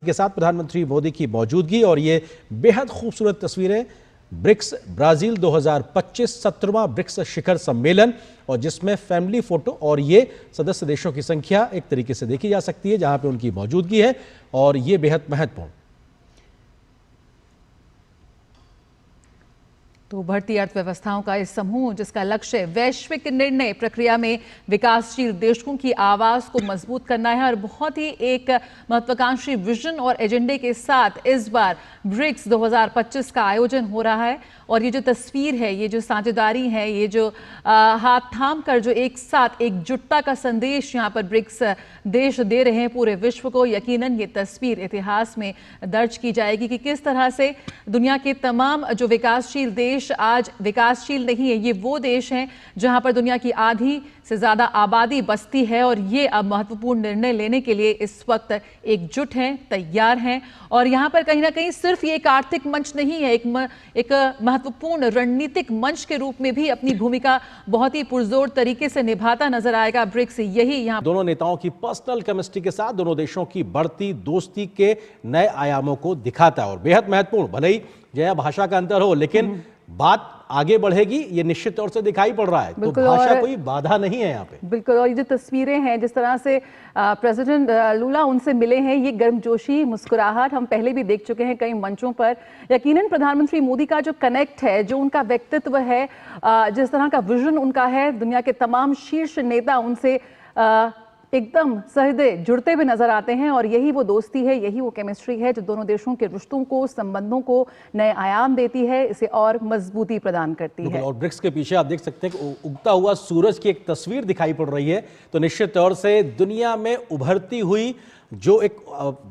के साथ प्रधानमंत्री मोदी की मौजूदगी और ये बेहद खूबसूरत तस्वीरें ब्रिक्स ब्राजील 2025 17वां ब्रिक्स शिखर सम्मेलन और जिसमें फैमिली फोटो और ये सदस्य देशों की संख्या एक तरीके से देखी जा सकती है जहां पे उनकी मौजूदगी है और ये बेहद महत्वपूर्ण। तो बढ़ती अर्थव्यवस्थाओं का इस समूह जिसका लक्ष्य वैश्विक निर्णय प्रक्रिया में विकासशील देशों की आवाज को मजबूत करना है और बहुत ही एक महत्वाकांक्षी विजन और एजेंडे के साथ इस बार ब्रिक्स 2025 का आयोजन हो रहा है। और ये जो तस्वीर है, ये जो साझेदारी है, ये जो हाथ थाम कर जो एक साथ एकजुटता का संदेश यहाँ पर ब्रिक्स देश दे रहे हैं पूरे विश्व को, यकीनन ये तस्वीर इतिहास में दर्ज की जाएगी कि किस तरह से दुनिया के तमाम जो विकासशील देश आज विकासशील नहीं है, ये वो देश हैं जहां पर दुनिया की आधी से ज्यादा आबादी बसती है और ये अब महत्वपूर्ण निर्णय लेने के लिए इस वक्त एकजुट हैं, तैयार हैं। और यहाँ पर कहीं ना कहीं सिर्फ ये एक आर्थिक मंच नहीं है, एक महत्वपूर्ण रणनीतिक मंच के रूप में भी अपनी भूमिका बहुत ही पुरजोर तरीके से निभाता नजर आएगा ब्रिक्स। यही यहाँ दोनों नेताओं की पर्सनल केमिस्ट्री के साथ दोनों देशों की बढ़ती दोस्ती के नए आयामों को दिखाता है और बेहद महत्वपूर्ण। भले ही जया भाषा का अंतर हो लेकिन बात आगे बढ़ेगी, ये निश्चित तौर से दिखाई पड़ रहा है। तो भाषा कोई बाधा नहीं है यहाँ पे। बिल्कुल। और ये जो तस्वीरें हैं, जिस तरह से प्रेसिडेंट लूला उनसे मिले हैं, ये गर्मजोशी मुस्कुराहट हम पहले भी देख चुके हैं कई मंचों पर। यकीनन प्रधानमंत्री मोदी का जो कनेक्ट है, जो उनका व्यक्तित्व है, जिस तरह का विजन उनका है, दुनिया के तमाम शीर्ष नेता उनसे एकदम सहृदय जुड़ते हुए नजर आते हैं और यही वो दोस्ती है, यही वो केमिस्ट्री है जो दोनों देशों के रिश्तों को, संबंधों को नए आयाम देती है, इसे और मजबूती प्रदान करती है। और ब्रिक्स के पीछे आप देख सकते हैं कि उगता हुआ सूरज की एक तस्वीर दिखाई पड़ रही है। तो निश्चित तौर से दुनिया में उभरती हुई जो एक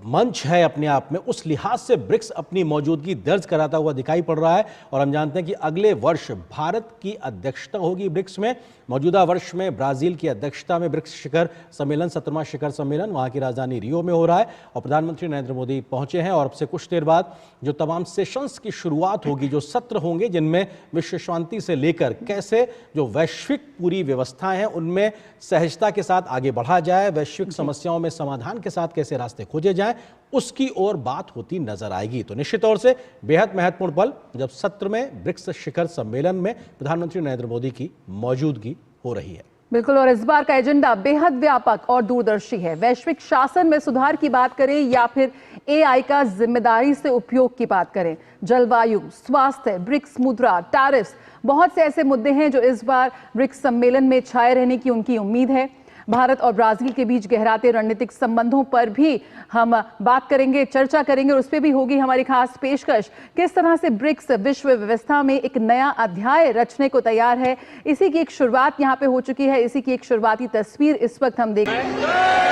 मंच है अपने आप में, उस लिहाज से ब्रिक्स अपनी मौजूदगी दर्ज कराता हुआ दिखाई पड़ रहा है। और हम जानते हैं कि अगले वर्ष भारत की अध्यक्षता होगी ब्रिक्स में। मौजूदा वर्ष में ब्राजील की अध्यक्षता में ब्रिक्स शिखर सम्मेलन 17वां शिखर सम्मेलन वहां की राजधानी रियो में हो रहा है और प्रधानमंत्री नरेंद्र मोदी पहुंचे हैं। और अब से कुछ देर बाद जो तमाम सेशंस की शुरुआत होगी, जो सत्र होंगे जिनमें विश्व शांति से लेकर कैसे जो वैश्विक पूरी व्यवस्थाएं हैं उनमें सहजता के साथ आगे बढ़ा जाए, वैश्विक समस्याओं में समाधान के साथ कैसे रास्ते खोजे जाएं, उसकी ओर बात होती नजर आएगी। तो निश्चित तौर से बेहद महत्वपूर्ण पल जब सत्र में ब्रिक्स शिखर सम्मेलन में प्रधानमंत्री नरेंद्र मोदी की मौजूदगी हो रही है। बिल्कुल। और इस बार का एजेंडा बेहद व्यापक और दूरदर्शी है। वैश्विक शासन में सुधार की बात करें या फिर एआई का जिम्मेदारी से उपयोग की बात करें, जलवायु, स्वास्थ्य, ब्रिक्स मुद्रा, टैरिफ्स, बहुत से ऐसे मुद्दे हैं जो इस बार ब्रिक्स सम्मेलन में छाए रहने की उनकी उम्मीद है। भारत और ब्राजील के बीच गहराते रणनीतिक संबंधों पर भी हम बात करेंगे, चर्चा करेंगे और उस पर भी होगी हमारी खास पेशकश। किस तरह से ब्रिक्स विश्व व्यवस्था में एक नया अध्याय रचने को तैयार है, इसी की एक शुरुआत यहाँ पे हो चुकी है। इसी की एक शुरुआती तस्वीर इस वक्त हम देख रहे हैं।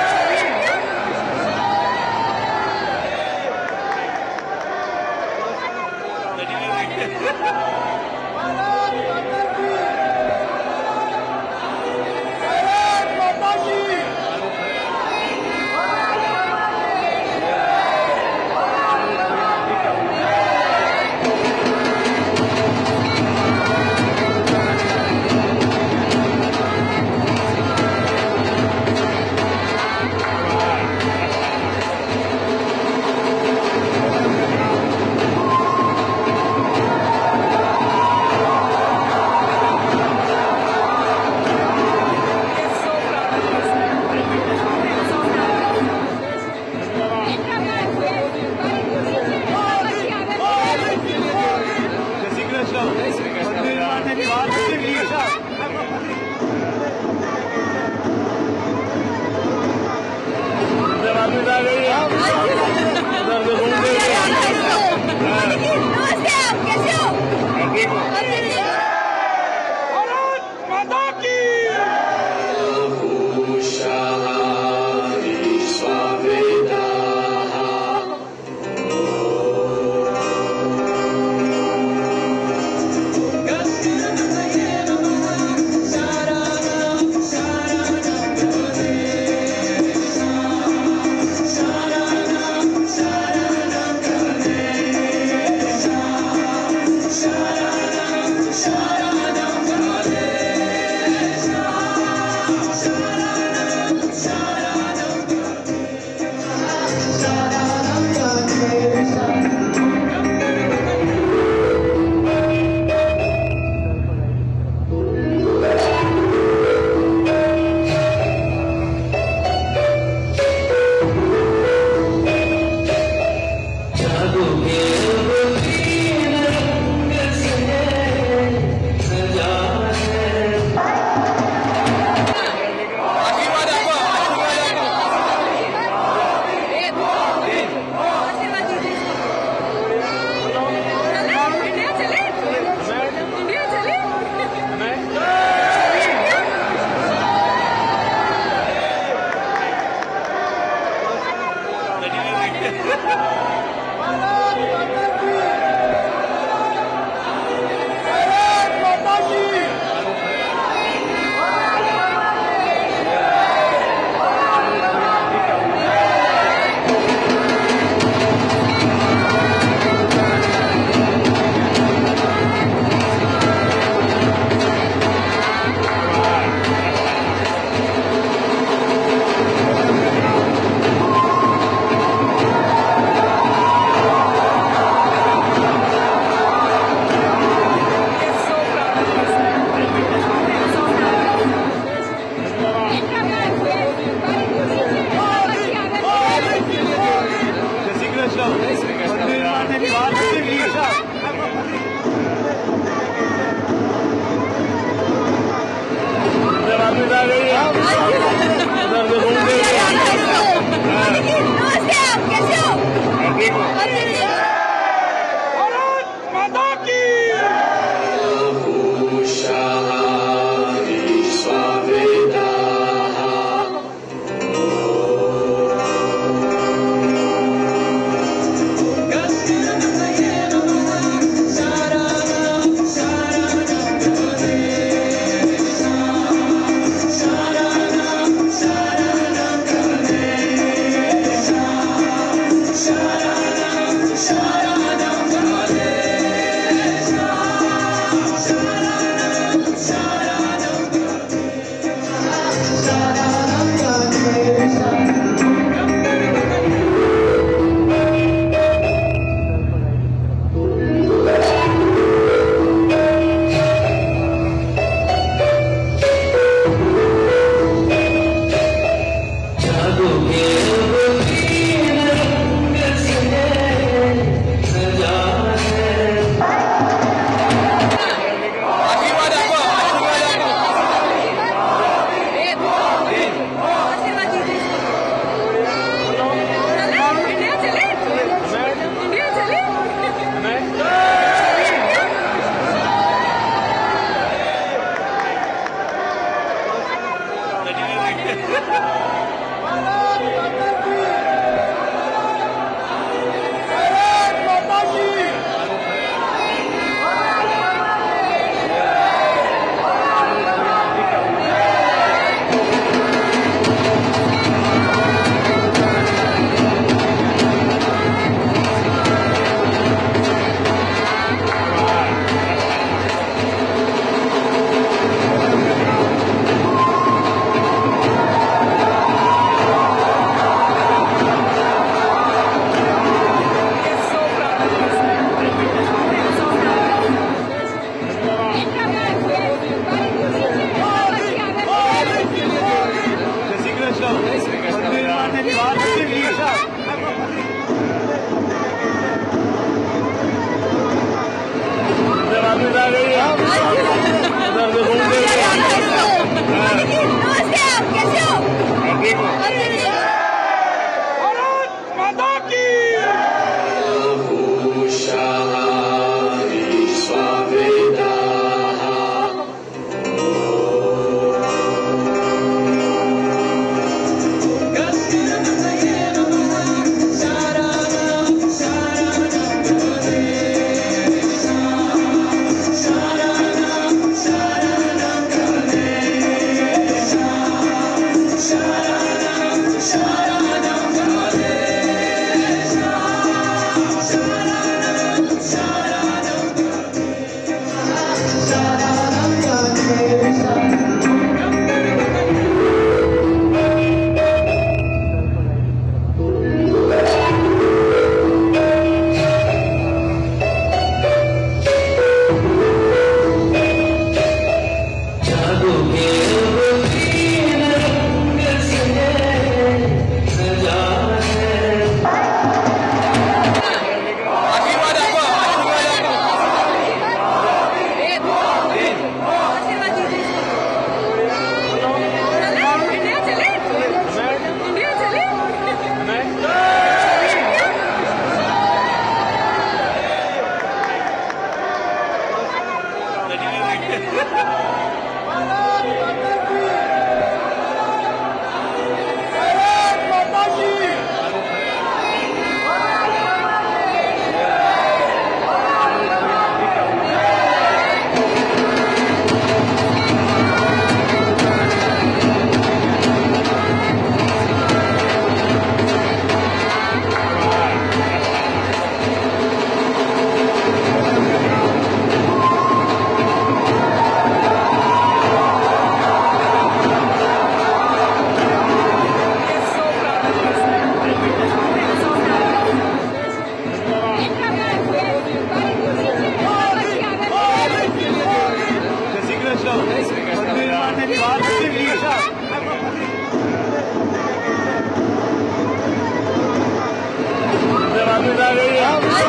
आ गई है। उधर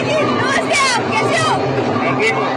देखो, नमस्ते, आप कैसे हो? ठीक हूँ।